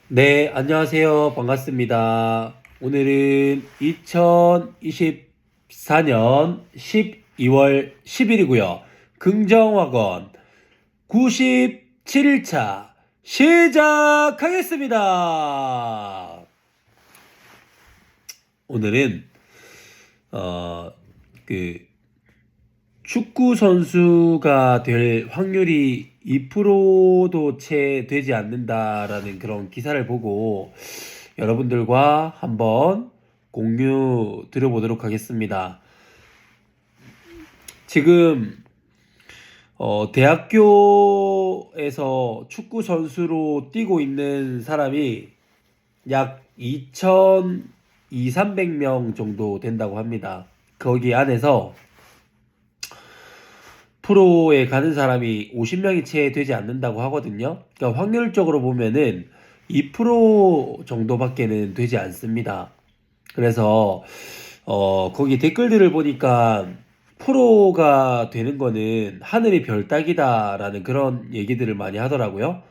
네, 안녕하세요. 반갑습니다. 오늘은 2024년 12월 10일이고요. 긍정학원 97일차 시작하겠습니다. 오늘은 어, 그 축구 선수가 될 확률이 2%도 채 되지 않는다라는 그런 기사를 보고 여러분들과 한번 공유 드려보도록 하겠습니다. 지금 대학교에서 축구 선수로 뛰고 있는 사람이 약 2,200~300명 정도 된다고 합니다. 거기 안에서 프로에 가는 사람이 50명이 채 되지 않는다고 하거든요. 그러니까 확률적으로 보면은 2% 정도밖에는 되지 않습니다. 그래서 거기 댓글들을 보니까 프로가 되는 거는 하늘의 별 따기다라는 그런 얘기들을 많이 하더라고요.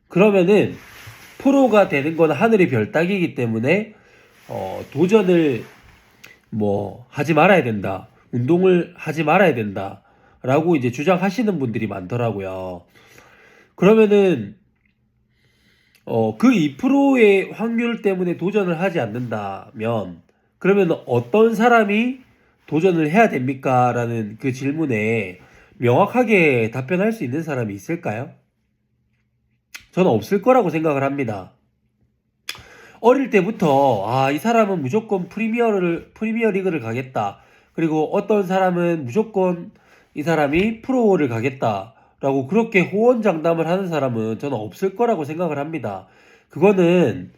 그러면은 프로가 되는 건 하늘의 별 따기이기 때문에 도전을 뭐 하지 말아야 된다. 운동을 하지 말아야 된다. 라고 이제 주장하시는 분들이 많더라고요. 그러면은 그 2%의 확률 때문에 도전을 하지 않는다면 그러면 어떤 사람이 도전을 해야 됩니까? 라는 그 질문에 명확하게 답변할 수 있는 사람이 있을까요? 저는 없을 거라고 생각을 합니다. 어릴 때부터 이 사람은 무조건 프리미어 리그를 가겠다. 그리고 어떤 사람은 무조건 이 사람이 프로를 가겠다라고 그렇게 호언장담을 하는 사람은 저는 없을 거라고 생각을 합니다. 그거는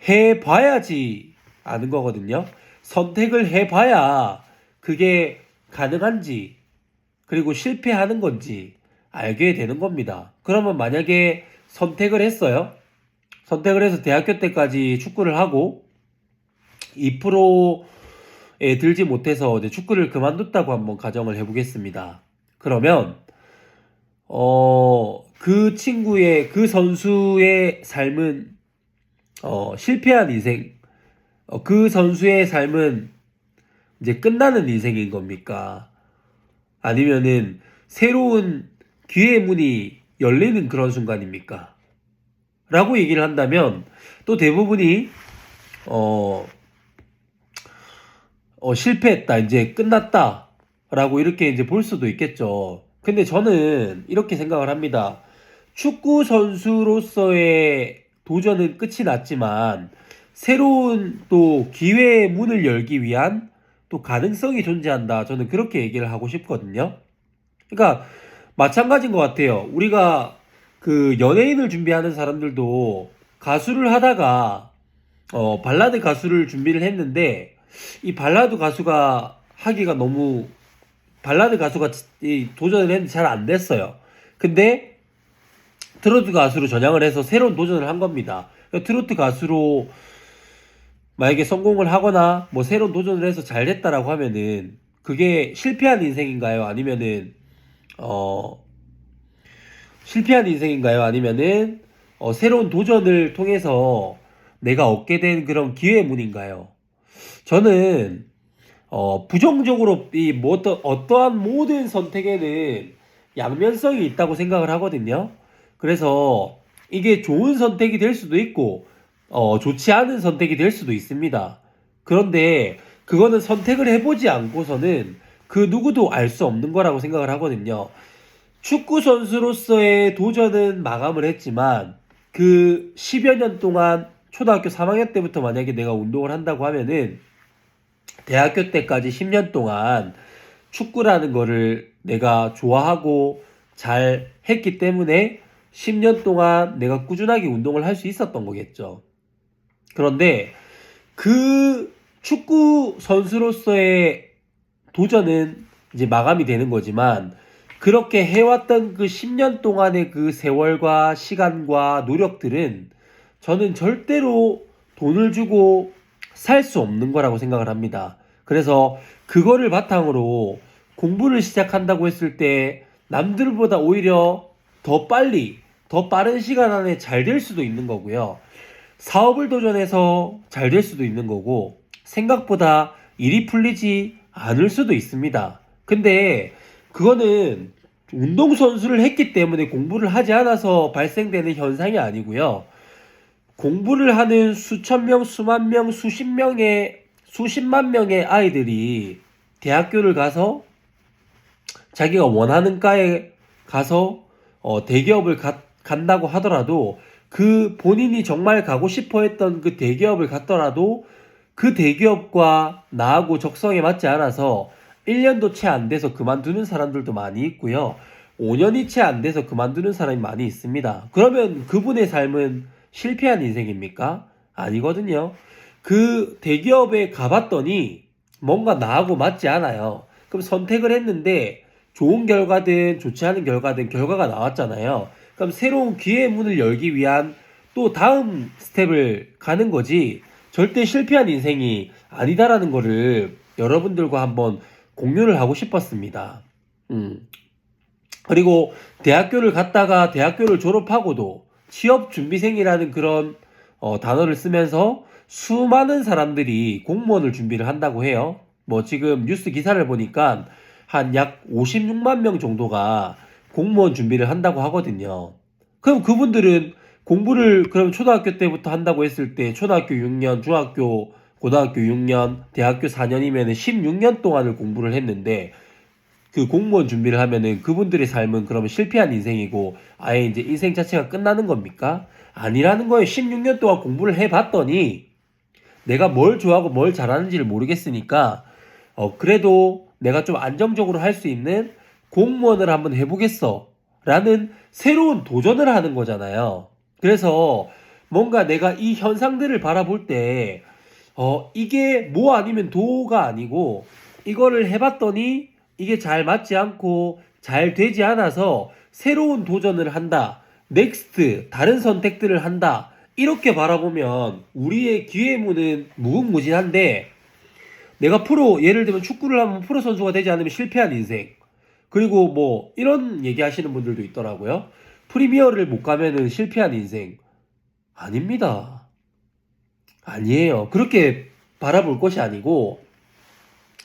해봐야지 아는 거거든요. 선택을 해봐야 그게 가능한지 그리고 실패하는 건지 알게 되는 겁니다. 그러면 만약에 선택을 했어요. 선택을 해서 대학교 때까지 축구를 하고 2%에 들지 못해서 이제 축구를 그만뒀다고 한번 가정을 해보겠습니다. 그러면 그 친구의 그 선수의 삶은 실패한 인생, 그 선수의 삶은 이제 끝나는 인생인 겁니까? 아니면은 새로운 기회의 문이 열리는 그런 순간입니까? 라고 얘기를 한다면 또 대부분이 어, 실패했다, 이제 끝났다 라고 이렇게 이제 볼 수도 있겠죠. 근데 저는 이렇게 생각을 합니다. 축구 선수로서의 도전은 끝이 났지만 새로운 또 기회의 문을 열기 위한 또 가능성이 존재한다. 저는 그렇게 얘기를 하고 싶거든요. 그러니까 마찬가지인 것 같아요. 우리가 그 연예인을 준비하는 사람들도 가수를 하다가 발라드 가수를 준비를 했는데 이 발라드 가수가 하기가 너무 발라드 가수가 도전을 했는데 잘 안 됐어요. 근데 트로트 가수로 전향을 해서 새로운 도전을 한 겁니다. 그러니까 트로트 가수로 만약에 성공을 하거나 뭐 새로운 도전을 해서 잘 됐다라고 하면은 그게 실패한 인생인가요? 아니면은 어 실패한 인생인가요? 아니면은 새로운 도전을 통해서 내가 얻게 된 그런 기회의 문인가요? 저는 부정적으로 뭐 어떠한 모든 선택에는 양면성이 있다고 생각을 하거든요. 그래서 이게 좋은 선택이 될 수도 있고 좋지 않은 선택이 될 수도 있습니다. 그런데 그거는 선택을 해보지 않고서는 그 누구도 알 수 없는 거라고 생각을 하거든요. 축구 선수로서의 도전은 마감을 했지만 그 10여 년 동안 초등학교 3학년 때부터 만약에 내가 운동을 한다고 하면은 대학교 때까지 10년 동안 축구라는 거를 내가 좋아하고 잘 했기 때문에 10년 동안 내가 꾸준하게 운동을 할 수 있었던 거겠죠. 그런데 그 축구 선수로서의 도전은 이제 마감이 되는 거지만 그렇게 해왔던 그 10년 동안의 그 세월과 시간과 노력들은 저는 절대로 돈을 주고 살 수 없는 거라고 생각을 합니다. 그래서 그거를 바탕으로 공부를 시작한다고 했을 때 남들보다 오히려 더 빨리, 더 빠른 시간 안에 잘 될 수도 있는 거고요. 사업을 도전해서 잘 될 수도 있는 거고 생각보다 일이 풀리지 않을 수도 있습니다. 근데 그거는 운동선수를 했기 때문에 공부를 하지 않아서 발생되는 현상이 아니고요. 공부를 하는 수천 명, 수만 명, 수십만 명의 아이들이 대학교를 가서 자기가 원하는 과에 가서 대기업을 간다고 하더라도 그 본인이 정말 가고 싶어 했던 그 대기업을 갔더라도 그 대기업과 나하고 적성에 맞지 않아서 1년도 채 안 돼서 그만두는 사람들도 많이 있고요. 5년이 채 안 돼서 그만두는 사람이 많이 있습니다. 그러면 그분의 삶은 실패한 인생입니까? 아니거든요. 그 대기업에 가봤더니 뭔가 나하고 맞지 않아요. 그럼 선택을 했는데 좋은 결과든 좋지 않은 결과든 결과가 나왔잖아요. 그럼 새로운 기회의 문을 열기 위한 또 다음 스텝을 가는 거지 절대 실패한 인생이 아니다라는 거를 여러분들과 한번 공유를 하고 싶었습니다. 그리고 대학교를 갔다가 대학교를 졸업하고도 취업준비생이라는 그런 단어를 쓰면서 수많은 사람들이 공무원을 준비를 한다고 해요. 뭐 지금 뉴스 기사를 보니까 한 약 56만 명 정도가 공무원 준비를 한다고 하거든요. 그럼 그분들은 공부를 그럼 초등학교 때부터 한다고 했을 때 초등학교 6년, 중학교, 고등학교 6년, 대학교 4년이면 16년 동안을 공부를 했는데 그 공무원 준비를 하면은 그분들의 삶은 그러면 실패한 인생이고 아예 이제 인생 자체가 끝나는 겁니까? 아니라는 거예요. 16년 동안 공부를 해봤더니 내가 뭘 좋아하고 뭘 잘하는지를 모르겠으니까 그래도 내가 좀 안정적으로 할 수 있는 공무원을 한번 해보겠어 라는 새로운 도전을 하는 거잖아요. 그래서 뭔가 내가 이 현상들을 바라볼 때 이게 뭐 아니면 도가 아니고 이거를 해봤더니 이게 잘 맞지 않고 잘 되지 않아서 새로운 도전을 한다. 넥스트, 다른 선택들을 한다. 이렇게 바라보면 우리의 기회 문은 무궁무진한데 내가 예를 들면 축구를 하면 프로 선수가 되지 않으면 실패한 인생. 그리고 뭐 이런 얘기 하시는 분들도 있더라고요. 프리미어를 못 가면은 실패한 인생. 아닙니다. 아니에요. 그렇게 바라볼 것이 아니고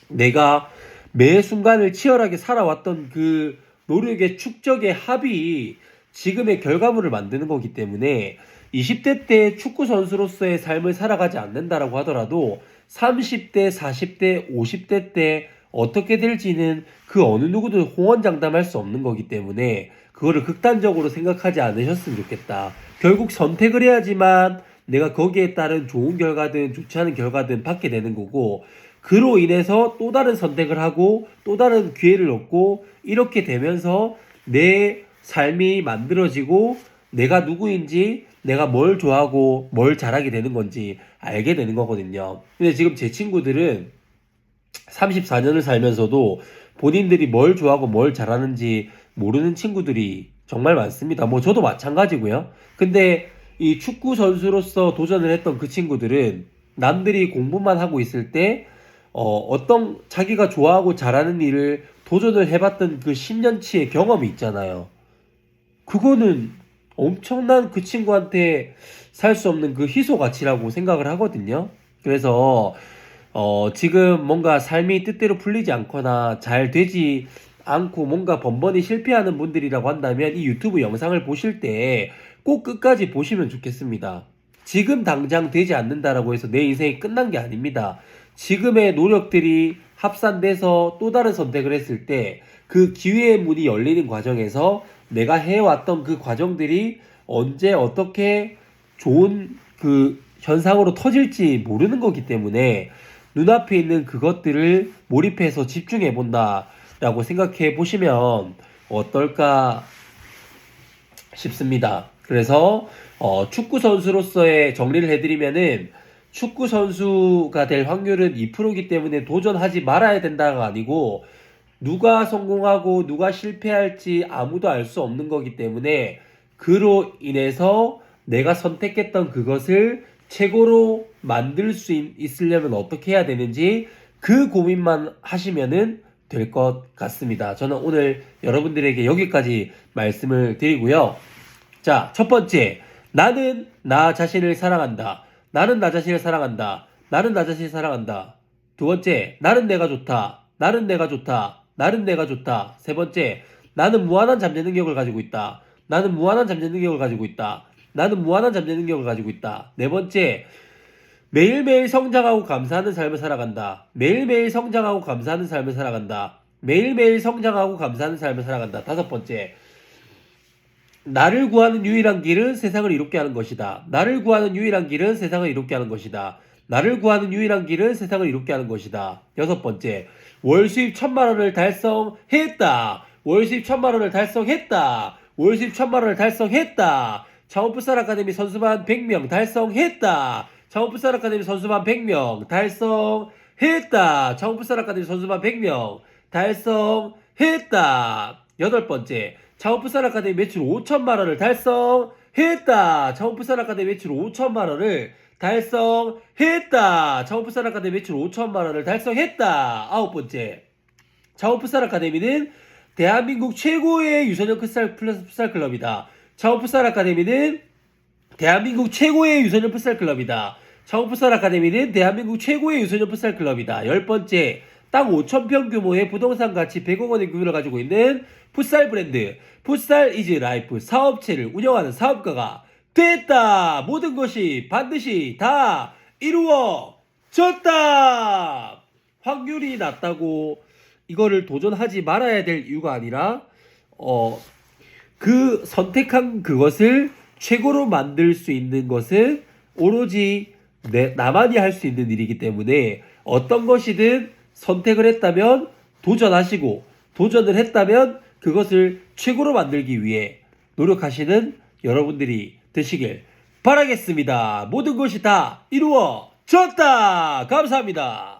내가 매 순간을 치열하게 살아왔던 그 노력의 축적의 합이 지금의 결과물을 만드는 거기 때문에 20대 때 축구 선수로서의 삶을 살아가지 않는다라고 하더라도 30대, 40대, 50대 때 어떻게 될지는 그 어느 누구도 호언장담할 수 없는 거기 때문에 그거를 극단적으로 생각하지 않으셨으면 좋겠다. 결국 선택을 해야지만 내가 거기에 따른 좋은 결과든 좋지 않은 결과든 받게 되는 거고 그로 인해서 또 다른 선택을 하고 또 다른 기회를 얻고 이렇게 되면서 내 삶이 만들어지고 내가 누구인지 내가 뭘 좋아하고 뭘 잘하게 되는 건지 알게 되는 거거든요. 근데 지금 제 친구들은 34년을 살면서도 본인들이 뭘 좋아하고 뭘 잘하는지 모르는 친구들이 정말 많습니다. 뭐 저도 마찬가지고요. 근데 이 축구 선수로서 도전을 했던 그 친구들은 남들이 공부만 하고 있을 때 어떤 자기가 좋아하고 잘하는 일을 도전을 해봤던 그 10년치의 경험이 있잖아요. 그거는 엄청난 그 친구한테 살 수 없는 그 희소 가치라고 생각을 하거든요. 그래서 지금 뭔가 삶이 뜻대로 풀리지 않거나 잘 되지 않고 뭔가 번번이 실패하는 분들이라고 한다면 이 유튜브 영상을 보실 때 꼭 끝까지 보시면 좋겠습니다. 지금 당장 되지 않는다라고 해서 내 인생이 끝난 게 아닙니다. 지금의 노력들이 합산돼서 또 다른 선택을 했을 때 그 기회의 문이 열리는 과정에서 내가 해왔던 그 과정들이 언제 어떻게 좋은 그 현상으로 터질지 모르는 거기 때문에 눈앞에 있는 그것들을 몰입해서 집중해 본다라고 생각해 보시면 어떨까 싶습니다. 그래서 축구 선수로서의 정리를 해드리면은 축구 선수가 될 확률은 2%이기 때문에 도전하지 말아야 된다가 아니고 누가 성공하고 누가 실패할지 아무도 알 수 없는 거기 때문에 그로 인해서 내가 선택했던 그것을 최고로 만들 수 있으려면 어떻게 해야 되는지 그 고민만 하시면은 될 것 같습니다. 저는 오늘 여러분들에게 여기까지 말씀을 드리고요. 자, 첫 번째, 나는 나 자신을 사랑한다. 나는 나 자신을 사랑한다. 나는 나 자신을 사랑한다. 두 번째, 나는 내가 좋다. 나는 내가 좋다. 나는 내가 좋다. 세 번째, 나는 무한한 잠재 능력을 가지고 있다. 나는 무한한 잠재 능력을 가지고 있다. 나는 무한한 잠재 능력을 가지고 있다. 네 번째, 매일매일 성장하고 감사하는 삶을 살아간다. 매일매일 성장하고 감사하는 삶을 살아간다. 매일매일 성장하고 감사하는 삶을 살아간다. 다섯 번째, 나를 구하는 유일한 길은 세상을 이롭게 하는 것이다. 나를 구하는 유일한 길은 세상을 이롭게 하는 것이다. 나를 구하는 유일한 길은 세상을 이롭게 하는 것이다. 여섯 번째, 월 수입 1,000만 원을 달성했다. 월 수입 1,000만 원을 달성했다. 월 수입 1,000만 원을 달성했다. 창원풋살 아카데미 선수반 100명 달성했다. 창원풋살 아카데미 선수반 100명 달성했다. 창원풋살 아카데미 선수반 100명 달성했다. 여덟 번째, 창원풋살 아카데미 매출 5,000만 원을 달성했다. 창원풋살 아카데미 매출 5,000만 원을 달성했다. 창원풋살 아카데미 매출 5,000만 원을 달성했다. 아홉 번째, 창원풋살 아카데미는 대한민국 최고의 유소년 풋살 클럽이다. 창원풋살 아카데미는 대한민국 최고의 유소년 풋살 클럽이다. 창원풋살 아카데미는 대한민국 최고의 유소년 풋살 클럽이다. 열 번째, 땅 5,000평 규모의 부동산 가치 100억 원의 규모를 가지고 있는 풋살 브랜드 풋살 이즈 라이프 사업체를 운영하는 사업가가 됐다. 모든 것이 반드시 다 이루어졌다. 확률이 낮다고 이거를 도전하지 말아야 될 이유가 아니라 그 선택한 그것을 최고로 만들 수 있는 것은 오로지 나만이 할 수 있는 일이기 때문에 어떤 것이든 선택을 했다면 도전하시고 도전을 했다면 그것을 최고로 만들기 위해 노력하시는 여러분들이 되시길 바라겠습니다. 모든 것이 다 이루어졌다. 감사합니다.